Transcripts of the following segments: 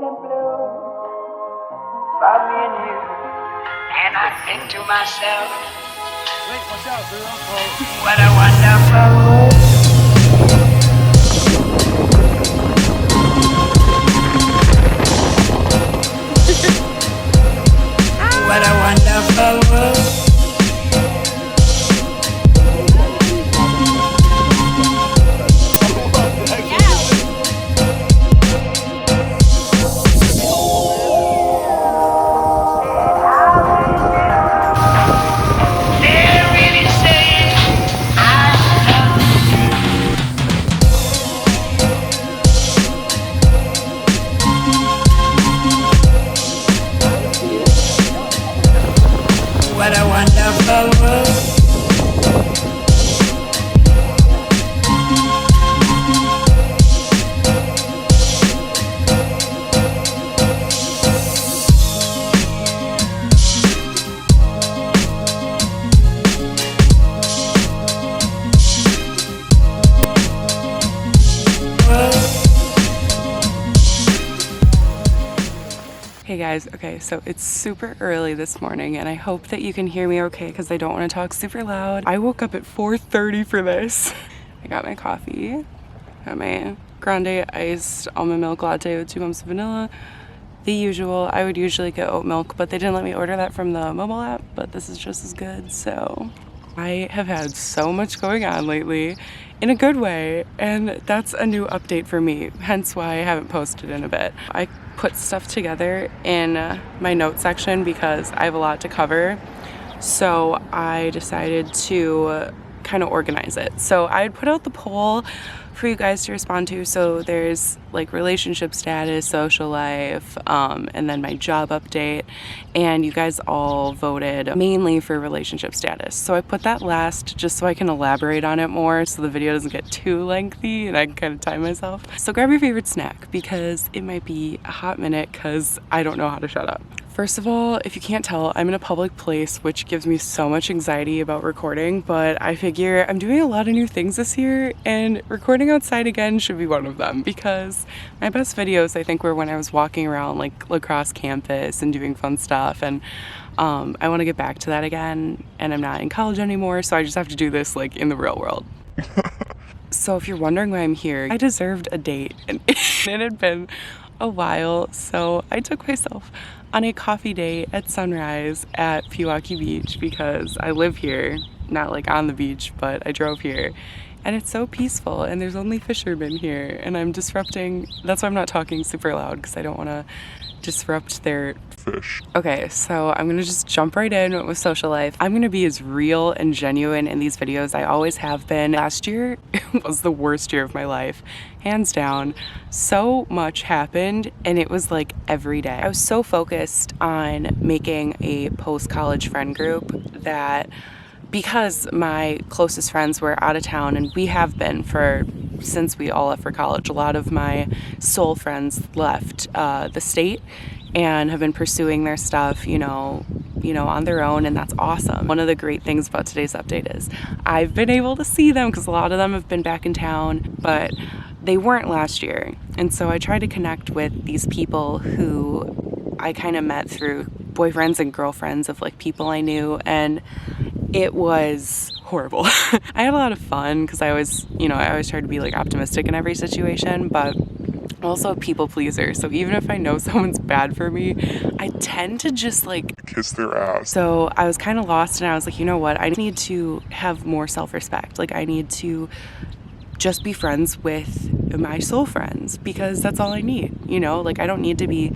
in blue for me and you. And I think to myself, Wait, watch out, they're on phone. what a wonderful world. What a wonderful world. What a wonderful world. Hey guys, okay, so it's super early this morning and I hope that you can hear me okay because I don't want to talk super loud. I woke up at 4:30 for this. I got my coffee, got my grande iced almond milk latte with 2 pumps of vanilla. The usual. I would usually get oat milk, but they didn't let me order that from the mobile app, but this is just as good. So I have had so much going on lately in a good way, and that's a new update for me, hence why I haven't posted in a bit. I put stuff together in my notes section because I have a lot to cover, so I decided to kind of organize it. So I'd put out the poll for you guys to respond to. So there's like relationship status, social life, and then my job update, and you guys all voted mainly for relationship status. So I put that last just so I can elaborate on it more so the video doesn't get too lengthy and I can kind of time myself. So grab your favorite snack because it might be a hot minute because I don't know how to shut up. First of all, if you can't tell, I'm in a public place, which gives me so much anxiety about recording, but I figure I'm doing a lot of new things this year, and recording outside again should be one of them, because my best videos, I think, were when I was walking around like lacrosse campus and doing fun stuff, and I want to get back to that again, and I'm not in college anymore, so I just have to do this like in the real world. So if you're wondering why I'm here, I deserved a date, and it had been a while, so I took myself on a coffee date at sunrise at Pewaukee Beach because I live here, not like on the beach, but I drove here, and it's so peaceful and there's only fishermen here, and I'm disrupting. That's why I'm not talking super loud, because I don't want to disrupt their fish. Okay, so I'm gonna just jump right in with social life. I'm gonna be as real and genuine in these videos. I always have been. Last year was the worst year of my life, hands down. So much happened, and it was like every day. I was so focused on making a post-college friend group that, because my closest friends were out of town, and we have been since we all left for college. A lot of my soul friends left the state and have been pursuing their stuff, you know, on their own, and that's awesome. One of the great things about today's update is I've been able to see them because a lot of them have been back in town, but they weren't last year. And so I tried to connect with these people who I kind of met through boyfriends and girlfriends of like people I knew, and it was horrible. I had a lot of fun because I always try to be like optimistic in every situation, but also a people pleaser. So even if I know someone's bad for me, I tend to just like kiss their ass. So I was kind of lost, and I was like, you know what? I need to have more self-respect. Like I need to just be friends with my soul friends because that's all I need. Like I don't need to be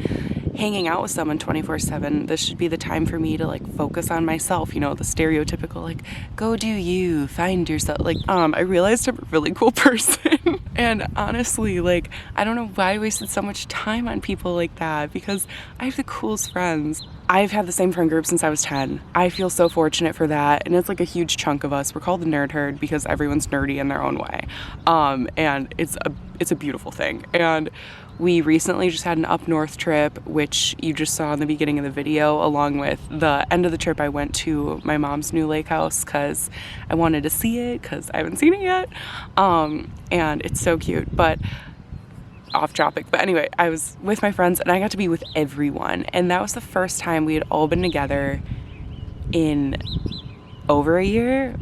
hanging out with someone 24/7. This should be the time for me to like focus on myself, the stereotypical like go do you, find yourself. Like I realized I'm a really cool person. And honestly, like I don't know why I wasted so much time on people like that, because I have the coolest friends. I've had the same friend group since I was 10. I feel so fortunate for that, and it's like a huge chunk of us. We're called the Nerd Herd because everyone's nerdy in their own way, and it's a beautiful thing. And we recently just had an up north trip, which you just saw in the beginning of the video. Along with the end of the trip, I went to my mom's new lake house because I wanted to see it because I haven't seen it yet, and it's so cute. But off topic. But anyway, I was with my friends and I got to be with everyone. And that was the first time we had all been together in over a year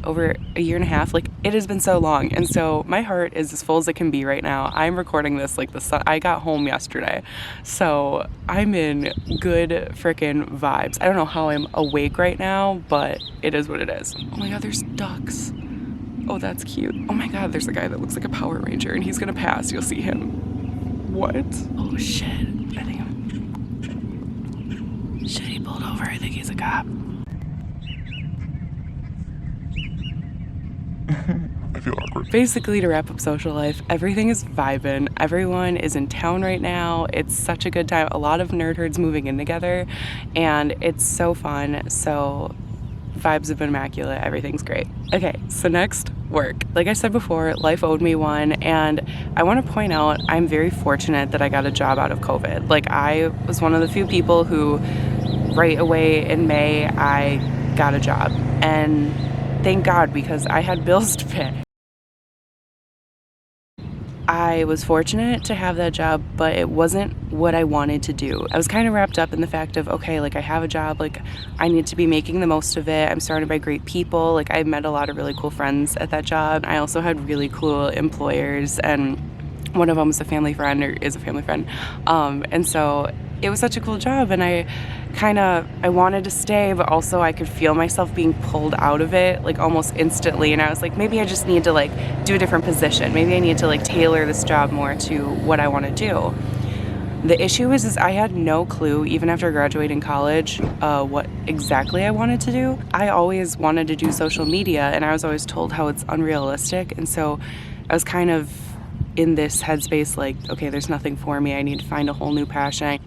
and a half. Like, it has been so long. And so my heart is as full as it can be right now. I'm recording this like I got home yesterday. So I'm in good freaking vibes. I don't know how I'm awake right now, but it is what it is. Oh my God, there's ducks. Oh, that's cute. Oh my God, there's a guy that looks like a Power Ranger and he's gonna pass. You'll see him. What? Oh shit. Shit, he pulled over. I think he's a cop. I feel awkward. Basically, to wrap up social life, everything is vibing. Everyone is in town right now. It's such a good time. A lot of nerd herds moving in together, and it's so fun. So vibes have been immaculate. Everything's great. Okay, so next, work. Like I said before, life owed me one, and I want to point out I'm very fortunate that I got a job out of COVID. Like, I was one of the few people who right away in May, I got a job, and thank God, because I had bills to pay. I was fortunate to have that job, but it wasn't what I wanted to do. I was kind of wrapped up in the fact of, okay, like, I have a job, like, I need to be making the most of it. I'm surrounded by great people. Like, I met a lot of really cool friends at that job. I also had really cool employers, and one of them was a family friend, or is a family friend. And so it was such a cool job, and I wanted to stay, but also I could feel myself being pulled out of it, like, almost instantly. And I was like, maybe I just need to, like, do a different position. Maybe I need to, like, tailor this job more to what I want to do. The issue is I had no clue, even after graduating college, what exactly I wanted to do. I always wanted to do social media, and I was always told how it's unrealistic. And so I was kind of in this headspace, like, okay, there's nothing for me. I need to find a whole new passion.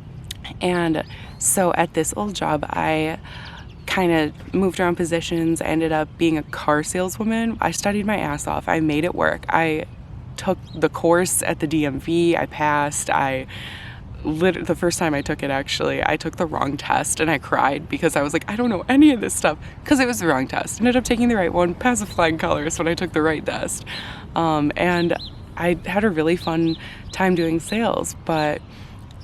And so at this old job, I kind of moved around positions. I ended up being a car saleswoman. I studied my ass off. I made it work. I took the course at the DMV. I passed. The first time I took it, actually, I took the wrong test and I cried because I was like, I don't know any of this stuff, because it was the wrong test. Ended up taking the right one, passed with flying colors when I took the right test. And I had a really fun time doing sales, but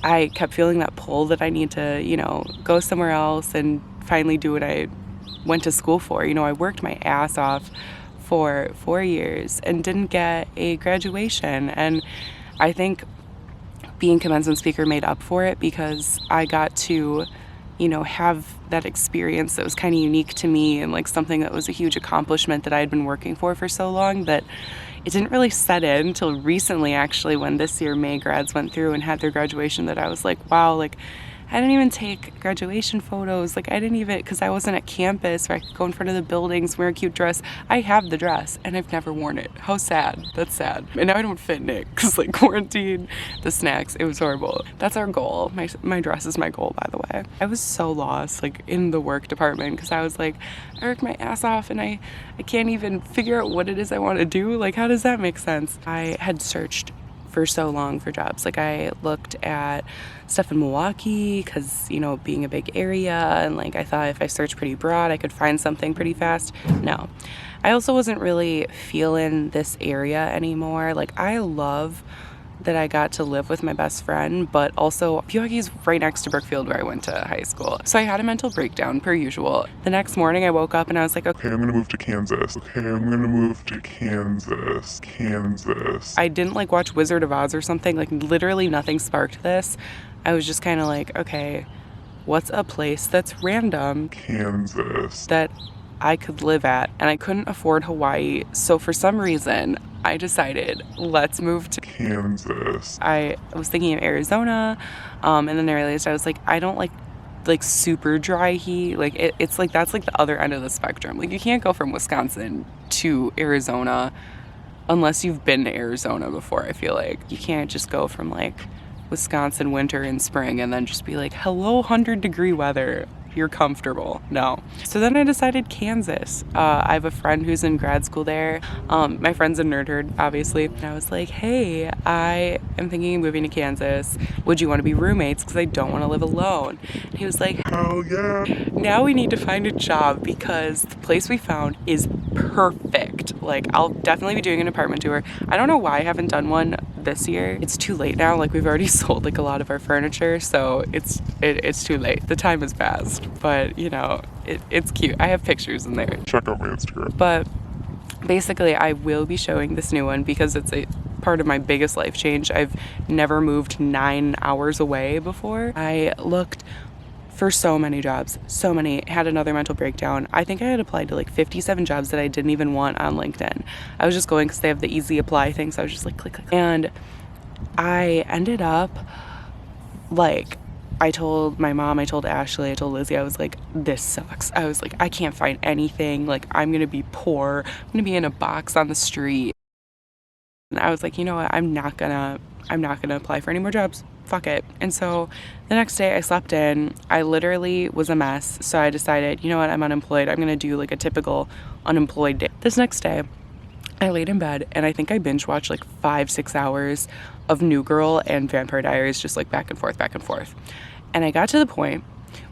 I kept feeling that pull that I need to, you know, go somewhere else and finally do what I went to school for. You know, I worked my ass off for 4 years and didn't get a graduation. And I think being commencement speaker made up for it, because I got to, you know, have that experience that was kind of unique to me, and like something that was a huge accomplishment that I had been working for so long that it didn't really set in until recently, actually, when this year May grads went through and had their graduation, that I was like, wow, like, I didn't even take graduation photos. Like, I didn't even, because I wasn't at campus where I could go in front of the buildings, wear a cute dress. I have the dress and I've never worn it. How sad. That's sad. And now I don't fit in it because, like, quarantine, the snacks, it was horrible. That's our goal. My dress is my goal, by the way. I was so lost, like, in the work department, because I was like, I work my ass off and I can't even figure out what it is I want to do. Like, how does that make sense? I had searched for so long for jobs. Like, I looked at stuff in Milwaukee because, you know, being a big area, and like, I thought if I searched pretty broad, I could find something pretty fast. No. I also wasn't really feeling this area anymore. Like, I love that I got to live with my best friend, but also Milwaukee is right next to Brookfield, where I went to high school. So I had a mental breakdown per usual. The next morning I woke up and I was like, okay, I'm gonna move to Kansas. Okay, I'm gonna move to Kansas. I didn't like watch Wizard of Oz or something. Like, literally nothing sparked this. I was just kind of like, okay, what's a place that's random? Kansas. That I could live at, and I couldn't afford Hawaii. So for some reason, I decided, let's move to Kansas. I was thinking of Arizona, and then I realized, I was like, I don't like super dry heat. Like, it's like, that's like the other end of the spectrum. Like, you can't go from Wisconsin to Arizona unless you've been to Arizona before. I feel like you can't just go from like Wisconsin winter and spring and then just be like, hello, 100-degree weather, you're comfortable. No. So then I decided Kansas. I have a friend who's in grad school there. My friend's a nerd herd, obviously. And I was like, hey, I am thinking of moving to Kansas. Would you want to be roommates? Because I don't want to live alone. And he was like, Hell yeah. now we need to find a job, because the place we found is perfect. Like, I'll definitely be doing an apartment tour. I don't know why I haven't done one this year. It's too late now. Like, we've already sold like a lot of our furniture, so it's too late. The time has passed, but you know, it's cute. I have pictures in there. Check out my Instagram. But basically, I will be showing this new one because it's a part of my biggest life change. I've never moved 9 hours away before. I looked for so many jobs, so many, had another mental breakdown. I think I had applied to like 57 jobs that I didn't even want on LinkedIn. I was just going because they have the easy apply thing, so I was just like click. And I ended up like, I told my mom, I told Ashley, I told Lizzie, I was like, this sucks. I was like, I can't find anything. Like, I'm gonna be poor. I'm gonna be in a box on the street. And I was like, you know what? I'm not gonna apply for any more jobs. Fuck it. And so the next day I slept in. I literally was a mess. So I decided, you know what? I'm unemployed. I'm gonna do like a typical unemployed day. This next day, I laid in bed and I think I binge watched like 5-6 hours of New Girl and Vampire Diaries, just like back and forth. And I got to the point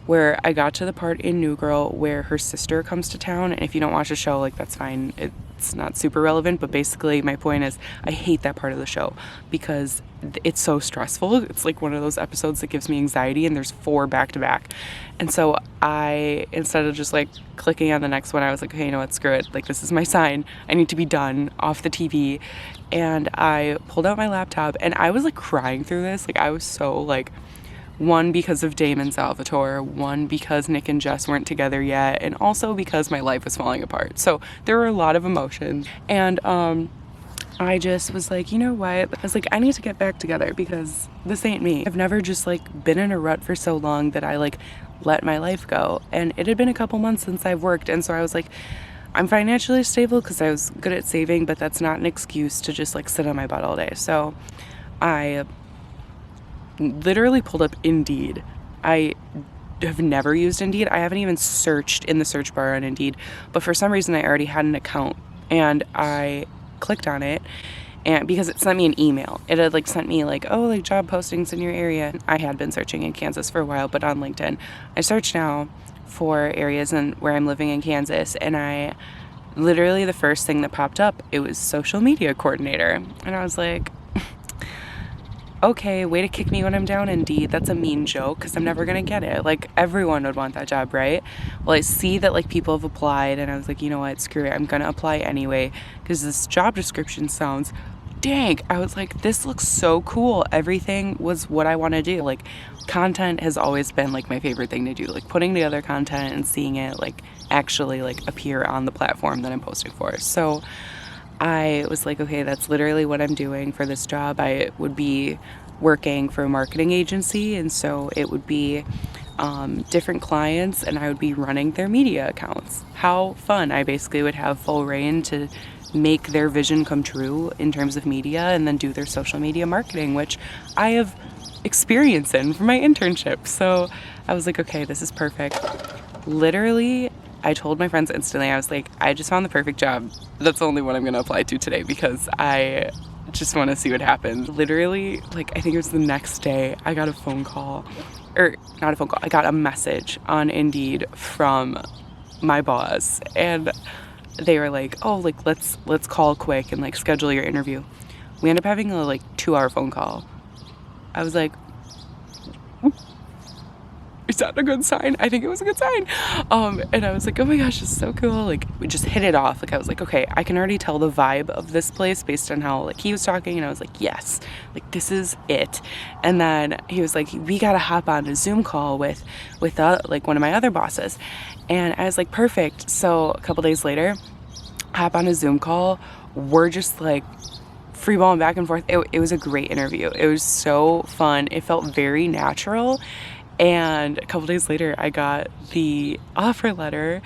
where I got to the part in New Girl where her sister comes to town. And if you don't watch the show, like, that's fine. It's not super relevant, but basically my point is I hate that part of the show because it's so stressful. It's like one of those episodes that gives me anxiety, and there's 4 back to back. And so I, instead of just like clicking on the next one, I was like, okay, you know what, screw it. Like, this is my sign. I need to be done off the TV. And I pulled out my laptop and I was like crying through this. Like, I was so like, one, because of Damon Salvatore, one, because Nick and Jess weren't together yet, and also because my life was falling apart. So there were a lot of emotions. And I just was like, you know what? I was like, I need to get back together because this ain't me. I've never just like been in a rut for so long that I like let my life go. And it had been a couple months since I've worked. And so I was like, I'm financially stable because I was good at saving, but that's not an excuse to just like sit on my butt all day. So I literally pulled up Indeed. I have never used Indeed. I haven't even searched in the search bar on Indeed, but for some reason I already had an account and I clicked on it, and because it sent me an email. It had like sent me like, oh, like job postings in your area. I had been searching in Kansas for a while, but on LinkedIn I search now for areas and where I'm living in Kansas, and I literally, the first thing that popped up, it was social media coordinator. And I was like, okay, way to kick me when I'm down, Indeed. That's a mean joke because I'm never gonna get it. Like, everyone would want that job, right? Well, I see that like people have applied, and I was like, you know what, screw it, I'm gonna apply anyway because this job description sounds dank. I was like, this looks so cool. Everything was what I want to do. Like, content has always been like my favorite thing to do, like putting together content and seeing it like actually like appear on the platform that I'm posting for. So I was like, okay, that's literally what I'm doing for this job. I would be working for a marketing agency, and so it would be different clients, and I would be running their media accounts. How fun. I basically would have full reign to make their vision come true in terms of media and then do their social media marketing, which I have experience in from my internship. So I was like, okay, this is perfect. Literally, I told my friends instantly, I was like, I just found the perfect job. That's the only one I'm going to apply to today because I just want to see what happens. Literally, like, I think it was the next day, I got a phone call, or not a phone call, I got a message on Indeed from my boss, and they were like, oh, like, let's call quick and like schedule your interview. We ended up having a like 2-hour phone call. I was like, is that a good sign? I think it was a good sign. And I was like, oh my gosh, this is so cool. Like, we just hit it off. Like, I was like, okay, I can already tell the vibe of this place based on how like he was talking. And I was like, yes, like this is it. And then he was like, we gotta hop on a Zoom call with like one of my other bosses. And I was like, perfect. So a couple days later, hop on a Zoom call. We're just like freeballing back and forth. It was a great interview. It was so fun. It felt very natural. And a couple days later, I got the offer letter,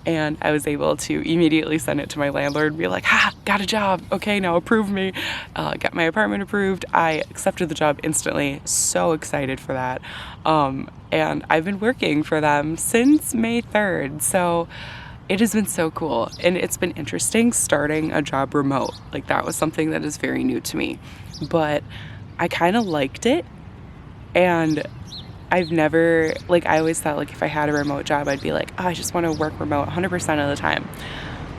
and I was able to immediately send it to my landlord and be like, ha, got a job. Okay, now approve me. Got my apartment approved. I accepted the job instantly. So excited for that. And I've been working for them since May 3rd. So it has been so cool. And it's been interesting starting a job remote. Like, that was something that is very new to me. But I kind of liked it. And I've never, like, I always thought, like, if I had a remote job, I'd be like, oh, I just want to work remote 100% of the time.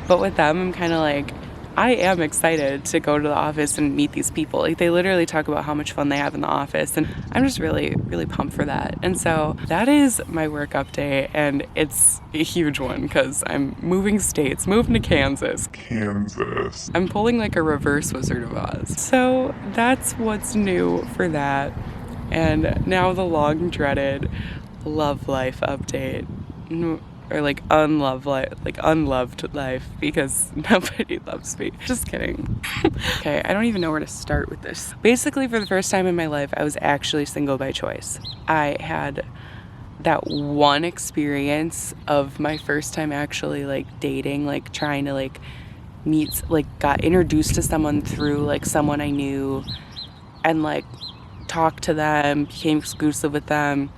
But with them, I'm kind of like, I am excited to go to the office and meet these people. Like, they literally talk about how much fun they have in the office, and I'm just really, really pumped for that. And so that is my work update, and it's a huge one because I'm moving states, moving to Kansas. Kansas. I'm pulling like a reverse Wizard of Oz. So that's what's new for that. And now the long dreaded love life update. Or like unloved life, because nobody loves me. Just kidding. Okay, I don't even know where to start with this. Basically, for the first time in my life, I was actually single by choice. I had that one experience of my first time actually like dating, like trying to like meet, like got introduced to someone through like someone I knew, and like talked to them, became exclusive with them.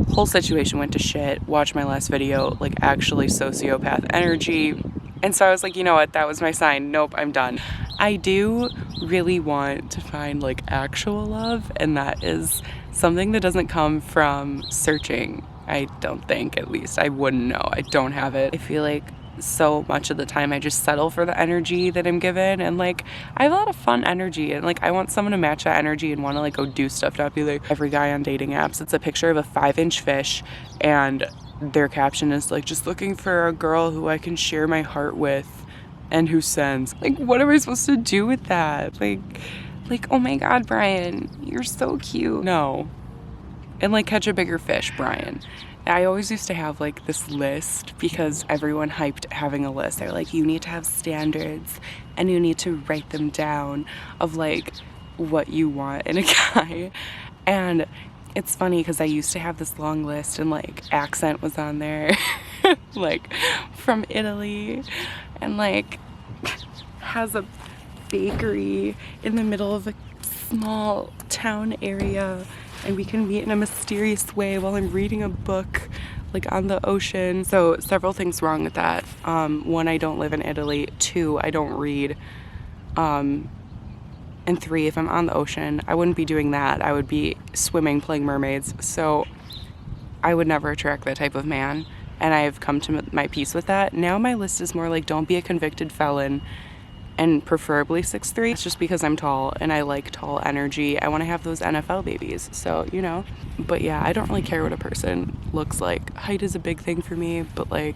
Whole situation went to shit. Watch my last video, like actually sociopath energy. And so I was like, you know what, that was my sign. Nope, I'm done. I do really want to find like actual love, and that is something that doesn't come from searching. I don't think, at least. I wouldn't know. I don't have it. I feel like so much of the time I just settle for the energy that I'm given, and like I have a lot of fun energy, and like I want someone to match that energy and want to like go do stuff, not be like every guy on dating apps. It's a picture of a 5-inch fish, and their caption is like, just looking for a girl who I can share my heart with and who sends. Like, what am I supposed to do with that? Like oh my god, Brian, you're so cute. No. And like, catch a bigger fish, Brian. I always used to have like this list because everyone hyped having a list. They're like, you need to have standards and you need to write them down of like what you want in a guy. And it's funny because I used to have this long list, and like accent was on there, like from Italy, and like has a bakery in the middle of a small town area, and we can meet in a mysterious way while I'm reading a book like on the ocean. So several things wrong with that. One, I don't live in Italy. 2, I don't read. And 3, if I'm on the ocean, I wouldn't be doing that. I would be swimming, playing mermaids. So I would never attract that type of man, and I have come to my peace with that. Now my list is more like, don't be a convicted felon, and preferably 6'3". It's just because I'm tall and I like tall energy. I want to have those NFL babies, so you know. But yeah, I don't really care what a person looks like. Height is a big thing for me, but like,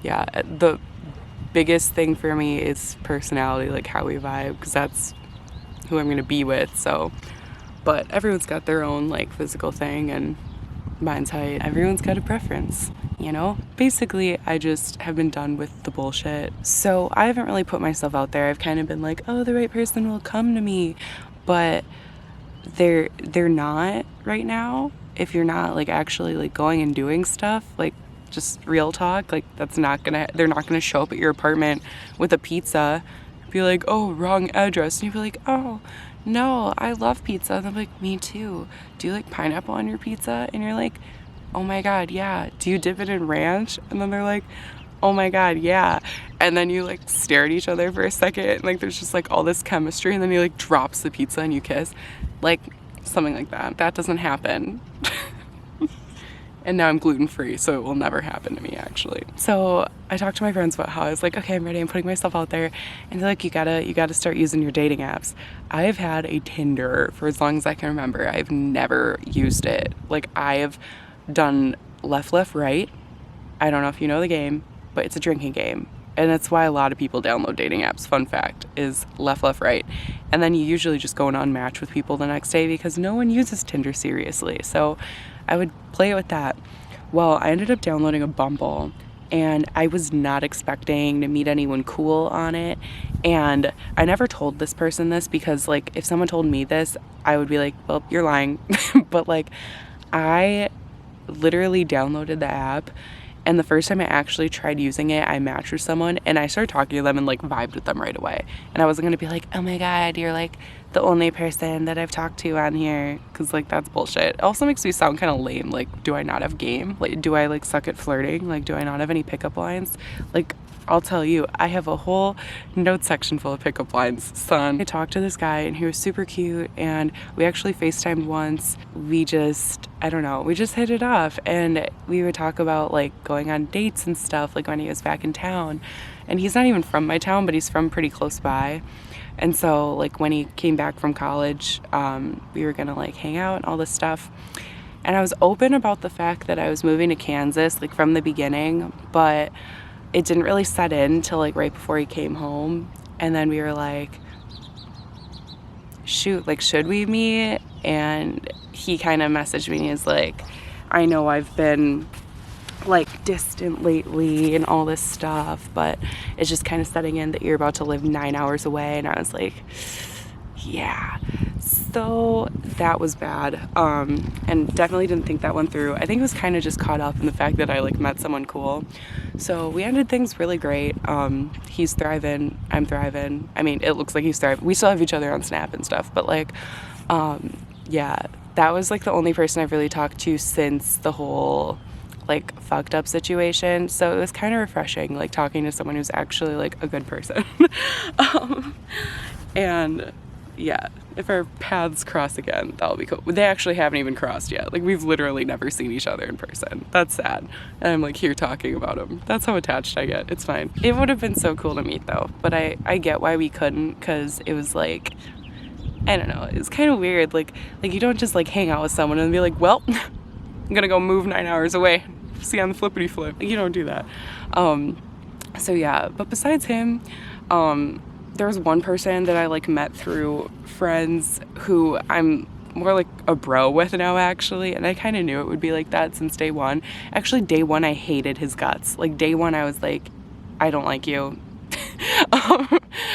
yeah, the biggest thing for me is personality, like how we vibe, because that's who I'm gonna be with. So, but everyone's got their own like physical thing, and mine's height. Everyone's got a preference, you know? Basically, I just have been done with the bullshit. So I haven't really put myself out there. I've kind of been like, oh, the right person will come to me. But they're not right now. If you're not like actually like going and doing stuff, like just real talk, like they're not gonna show up at your apartment with a pizza, be like, oh, wrong address. And you'd be like, oh, no, I love pizza. And they're like, me too. Do you like pineapple on your pizza? And you're like, oh my god, yeah. Do you dip it in ranch? And then they're like, oh my god, yeah. And then you like stare at each other for a second, and like there's just like all this chemistry, and then he like drops the pizza and you kiss. Like something like that. That doesn't happen. And now I'm gluten-free, so it will never happen to me, actually. So I talked to my friends about how I was like, okay, I'm ready, I'm putting myself out there. And they're like, you gotta start using your dating apps. I've had a Tinder for as long as I can remember. I've never used it. Like, I've done left, right. I don't know if you know the game, but it's a drinking game. And that's why a lot of people download dating apps. Fun fact is left, right. And then you usually just go and unmatch with people the next day because no one uses Tinder seriously. So I would play it with that. Well, I ended up downloading a Bumble, and I was not expecting to meet anyone cool on it. And I never told this person this because, like, if someone told me this, I would be like, well, you're lying. But, like, I literally downloaded the app, and the first time I actually tried using it, I matched with someone, and I started talking to them and, like, vibed with them right away. And I wasn't going to be like, oh, my God, you're, like, the only person that I've talked to on here, because like that's bullshit. It also makes me sound kind of lame. Like, do I not have game? Like, do I like suck at flirting? Like, do I not have any pickup lines? Like, I'll tell you, I have a whole note section full of pickup lines, son. I talked to this guy and he was super cute, and we actually FaceTimed once. We just, I don't know, we just hit it off, and we would talk about like going on dates and stuff, like when he was back in town. And he's not even from my town, but he's from pretty close by. And so like when he came back from college, we were gonna like hang out and all this stuff. And I was open about the fact that I was moving to Kansas like from the beginning, but it didn't really set in till like right before he came home. And then we were like, shoot, like, should we meet? And he kind of messaged me and he's like, I know I've been like distant lately and all this stuff, but it's just kind of setting in that you're about to live 9 hours away. And I was like, yeah. So that was bad, and definitely didn't think that one through. I think it was kind of just caught up in the fact that I like met someone cool. So we ended things really great. He's thriving, I'm thriving. I mean, it looks like he's thriving. We still have each other on Snap and stuff, but like, yeah, that was like the only person I've really talked to since the whole like fucked up situation. So it was kind of refreshing, like talking to someone who's actually like a good person. And yeah, if our paths cross again, that'll be cool. They actually haven't even crossed yet. Like, we've literally never seen each other in person. That's sad. And I'm like here talking about him. That's how attached I get. It's fine. It would have been so cool to meet though, but I get why we couldn't, because it was like, I don't know, it's kind of weird. Like you don't just like hang out with someone and be like, well, I'm gonna go move 9 hours away. See you on the flippity flip. You don't do that. So yeah, but besides him, there was one person that I like met through friends who I'm more like a bro with now, actually, and I kind of knew it would be like that since day one. Actually, day one I hated his guts. Like day one I was like, I don't like you,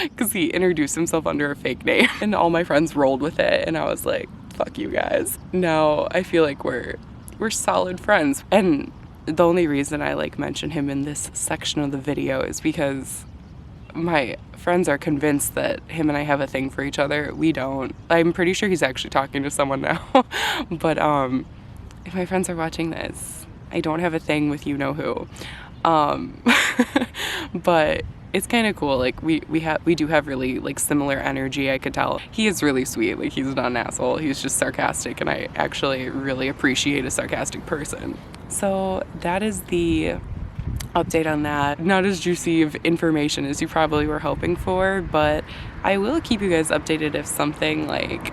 because he introduced himself under a fake name, and all my friends rolled with it, and I was like, fuck you guys. Now I feel like we're solid friends, and the only reason I like mention him in this section of the video is because my friends are convinced that him and I have a thing for each other. We don't. I'm pretty sure he's actually talking to someone now. But if my friends are watching this, I don't have a thing with you know who. But it's kind of cool. Like we do have really like similar energy. I could tell. He is really sweet. Like, he's not an asshole. He's just sarcastic, and I actually really appreciate a sarcastic person. So that is the update on that. Not as juicy of information as you probably were hoping for, but I will keep you guys updated if something like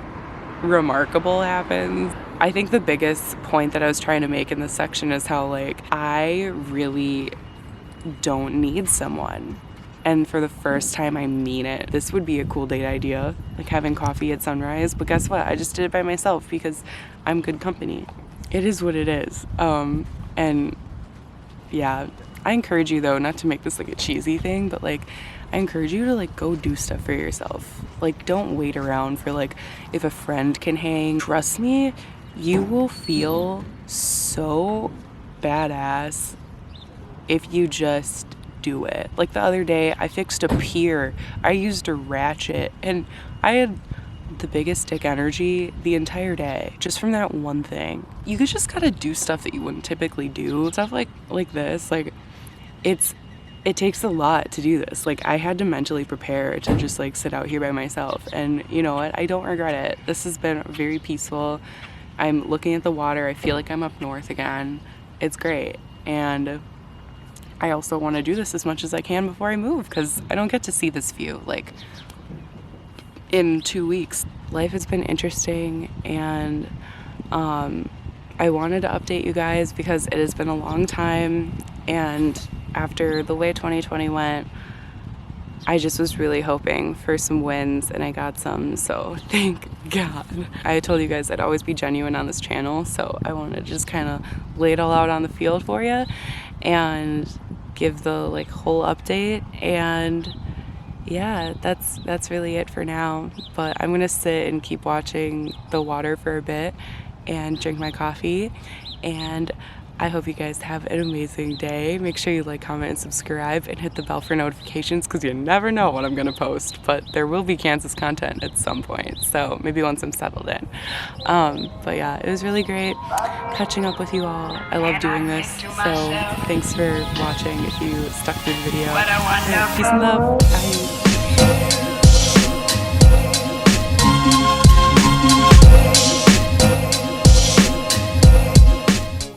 remarkable happens. I think the biggest point that I was trying to make in this section is how like I really don't need someone. And for the first time, I mean it. This would be a cool date idea, like having coffee at sunrise. But guess what? I just did it by myself because I'm good company. It is what it is. And yeah, I encourage you though, not to make this like a cheesy thing, but like I encourage you to like go do stuff for yourself. Like, don't wait around for like if a friend can hang. Trust me, you will feel so badass if you just do it. Like the other day, I fixed a pier. I used a ratchet, and I had the biggest dick energy the entire day just from that one thing. You just gotta do stuff that you wouldn't typically do. Stuff like this, like it takes a lot to do this. Like, I had to mentally prepare to just like sit out here by myself, and you know what, I don't regret it. This has been very peaceful. I'm looking at the water. I feel like I'm up north again. It's great. And I also want to do this as much as I can before I move, because I don't get to see this view like in 2 weeks. Life has been interesting, and I wanted to update you guys because it has been a long time, and after the way 2020 went, I just was really hoping for some wins, and I got some, so thank God. I told you guys I'd always be genuine on this channel, so I wanted to just kind of lay it all out on the field for you and give the like whole update. And yeah, that's really it for now, but I'm gonna sit and keep watching the water for a bit and drink my coffee, and I hope you guys have an amazing day. Make sure you like, comment, and subscribe, and hit the bell for notifications because you never know what I'm gonna post, but there will be Kansas content at some point, so maybe once I'm settled in. But yeah, it was really great catching up with you all. I love doing this, so thanks for watching if you stuck through the video. Peace and love. Bye.